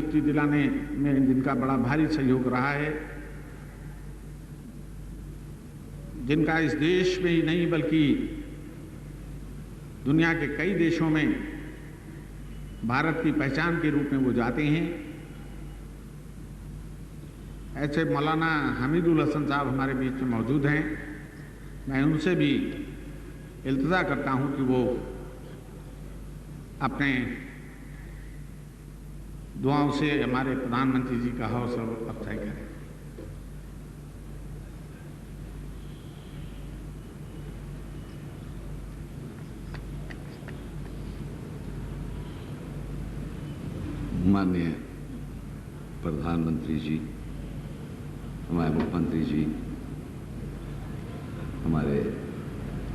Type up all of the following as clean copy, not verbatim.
मुक्ति दिलाने में जिनका बड़ा भारी सहयोग रहा है, जिनका इस देश में ही नहीं बल्कि दुनिया के कई देशों में भारत की पहचान के रूप में वो जाते हैं, ऐसे मौलाना हमीदुल हसन साहब हमारे बीच में मौजूद हैं। मैं उनसे भी इल्तिजा करता हूं कि वो अपने दुआओं से हमारे प्रधानमंत्री जी का हौसला अफजाई करें। माननीय प्रधानमंत्री जी, हमारे मुख्यमंत्री जी, हमारे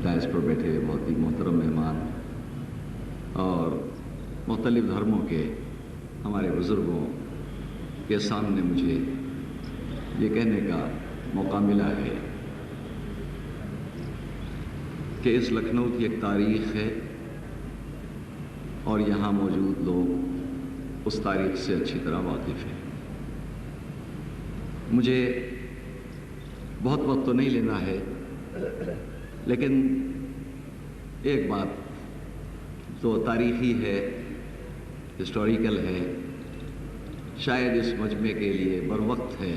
डायस पर बैठे बहुत ही मोहतरम मेहमान और मुख्तलिफ धर्मों के हमारे बुज़ुर्गों के सामने मुझे ये कहने का मौका मिला है कि इस लखनऊ की एक तारीख़ है और यहाँ मौजूद लोग उस तारीख़ से अच्छी तरह वाकिफ़ हैं। मुझे बहुत वक्त तो नहीं लेना है, लेकिन एक बात तो तारीख़ी है, हिस्टोरिकल है, शायद इस मजमे के लिए बरवक्त है,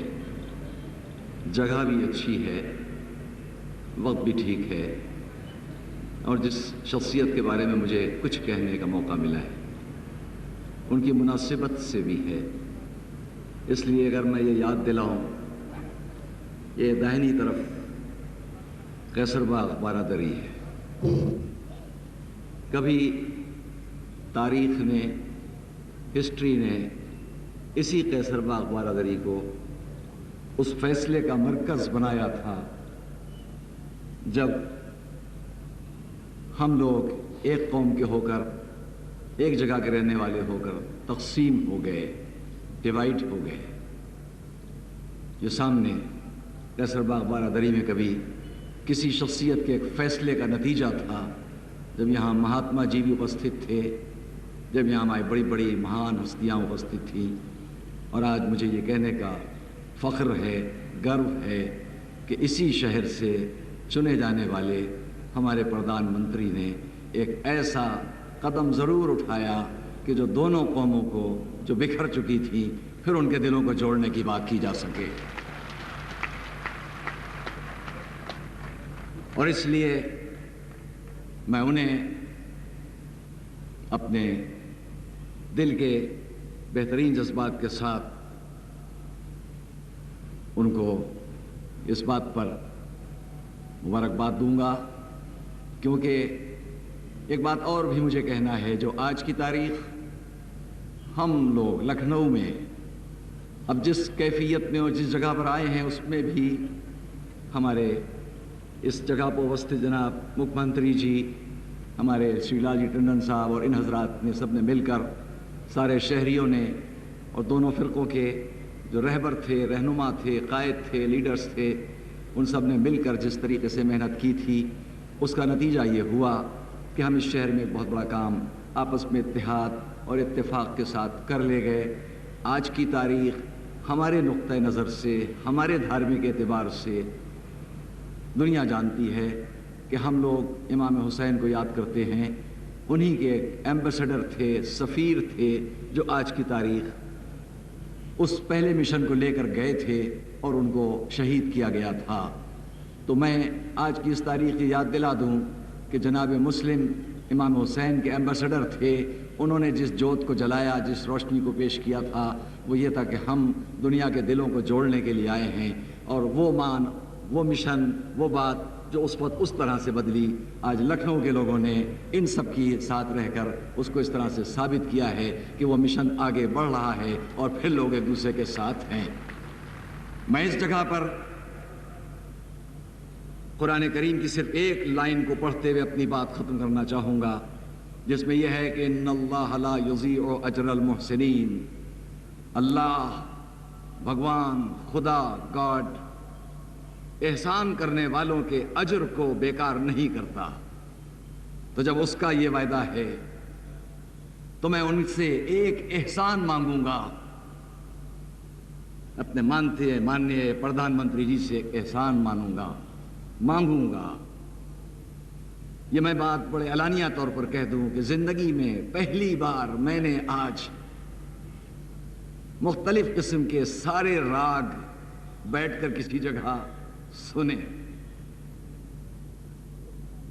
जगह भी अच्छी है, वक्त भी ठीक है, और जिस शख्सियत के बारे में मुझे कुछ कहने का मौका मिला है उनकी मुनासिबत से भी है। इसलिए अगर मैं ये याद दिलाऊं, ये दाहिनी तरफ कैसरबाग बारादरी है। कभी तारीख़ ने, हिस्ट्री ने इसी कैसरबाग बारादरी को उस फैसले का मरकज़ बनाया था जब हम लोग एक कौम के होकर, एक जगह के रहने वाले होकर तक़सीम हो गए, डिवाइड हो गए। जो सामने कैसरबाग बारादरी में कभी किसी शख्सियत के एक फ़ैसले का नतीजा था, जब यहाँ महात्मा जी भी उपस्थित थे, जब यहाँ हमारी बड़ी बड़ी महान हस्तियाँ उपस्थित थीं। और आज मुझे ये कहने का फ़ख्र है, गर्व है कि इसी शहर से चुने जाने वाले हमारे प्रधानमंत्री ने एक ऐसा कदम ज़रूर उठाया कि जो दोनों कौमों को जो बिखर चुकी थी फिर उनके दिलों को जोड़ने की बात की जा सके। और इसलिए मैं उन्हें अपने दिल के बेहतरीन जज्बात के साथ उनको इस बात पर मुबारकबाद दूंगा, क्योंकि एक बात और भी मुझे कहना है। जो आज की तारीख़ हम लोग लखनऊ में अब जिस कैफियत में और जिस जगह पर आए हैं, उसमें भी हमारे इस जगह पर उपस्थित जनाब मुख्यमंत्री जी, हमारे श्री लालजी टंडन साहब और इन हजरात ने, सब ने मिलकर, सारे शहरियों ने और दोनों फ़िरक़ों के जो रहबर थे, रहनुमा थे, कायद थे, लीडर्स थे, उन सब ने मिलकर जिस तरीके से मेहनत की थी, उसका नतीजा ये हुआ कि हम इस शहर में एक बहुत बड़ा काम आपस में इत्तेहाद और इत्तेफाक के साथ कर ले गए। आज की तारीख़ हमारे नुक्ते नज़र से, हमारे धार्मिक एतबार से दुनिया जानती है कि हम लोग इमाम हुसैन को याद करते हैं। उन्हीं के एम्बेसडर थे, सफ़ीर थे, जो आज की तारीख़ उस पहले मिशन को लेकर गए थे और उनको शहीद किया गया था। तो मैं आज की इस तारीख़ की याद दिला दूं कि जनाब मुस्लिम इमाम हुसैन के एम्बेसडर थे। उन्होंने जिस जोत को जलाया, जिस रोशनी को पेश किया था, वो ये था कि हम दुनिया के दिलों को जोड़ने के लिए आए हैं। और वो मान, वो मिशन, वो बात जो उस वक्त उस तरह से बदली, आज लखनऊ के लोगों ने इन सब की साथ रहकर उसको इस तरह से साबित किया है कि वो मिशन आगे बढ़ रहा है और फिर लोग एक दूसरे के साथ हैं। मैं इस जगह पर कुरान करीम की सिर्फ एक लाइन को पढ़ते हुए अपनी बात ख़त्म करना चाहूँगा, जिसमें यह है कि इन्नल्लाह ला युज़ीउ अजरल मुहसिनीन। अल्लाह, भगवान, खुदा, गॉड एहसान करने वालों के अजर को बेकार नहीं करता। तो जब उसका ये वायदा है तो मैं उनसे एक एहसान मांगूंगा अपने माननीय प्रधानमंत्री जी से एहसान मांगूंगा। ये मैं बात बड़े एलानिया तौर पर कह दूं कि जिंदगी में पहली बार मैंने आज मुख्तलिफ किस्म के सारे राग बैठकर किसी जगह सुने,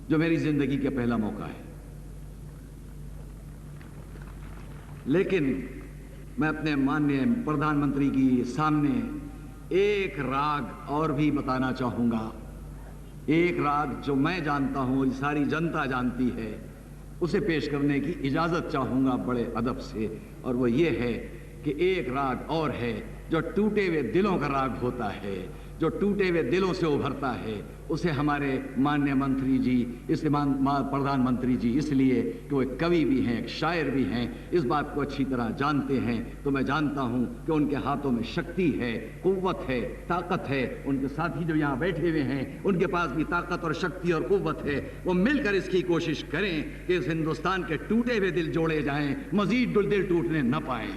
जो मेरी जिंदगी का पहला मौका है। लेकिन मैं अपने माननीय प्रधानमंत्री की सामने एक राग और भी बताना चाहूंगा, एक राग जो मैं जानता हूं, ये सारी जनता जानती है, उसे पेश करने की इजाजत चाहूंगा बड़े अदब से। और वो ये है कि एक राग और है जो टूटे हुए दिलों का राग होता है, जो टूटे हुए दिलों से उभरता है। उसे हमारे माननीय मंत्री जी, प्रधानमंत्री जी, इसलिए कि वो एक कवि भी हैं, एक शायर भी हैं, इस बात को अच्छी तरह जानते हैं। तो मैं जानता हूं कि उनके हाथों में शक्ति है, कुव्वत है, ताकत है। उनके साथी जो यहाँ बैठे हुए हैं, उनके पास भी ताकत और शक्ति और कुव्वत है। वो मिलकर इसकी कोशिश करें कि इस हिंदुस्तान के टूटे हुए दिल जोड़े जाएं, मजीद दिल टूटने न पाएं।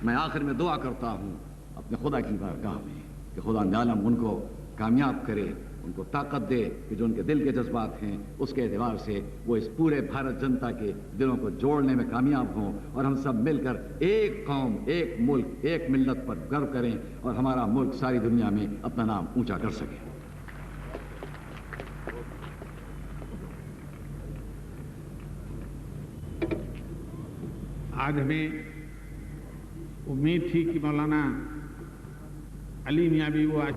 मैं आखिर में दुआ करता हूं अपने खुदा की बारगाह में कि खुदा आलम उनको कामयाब करे, उनको ताकत दे कि जो उनके दिल के जज्बात हैं उसके एतबार से वो इस पूरे भारत जनता के दिलों को जोड़ने में कामयाब हों, और हम सब मिलकर एक कौम, एक मुल्क, एक मिल्लत पर गर्व करें, और हमारा मुल्क सारी दुनिया में अपना नाम ऊंचा कर सके। आज हमें उम्मीद थी कि मौलाना अली मियां भी वो आज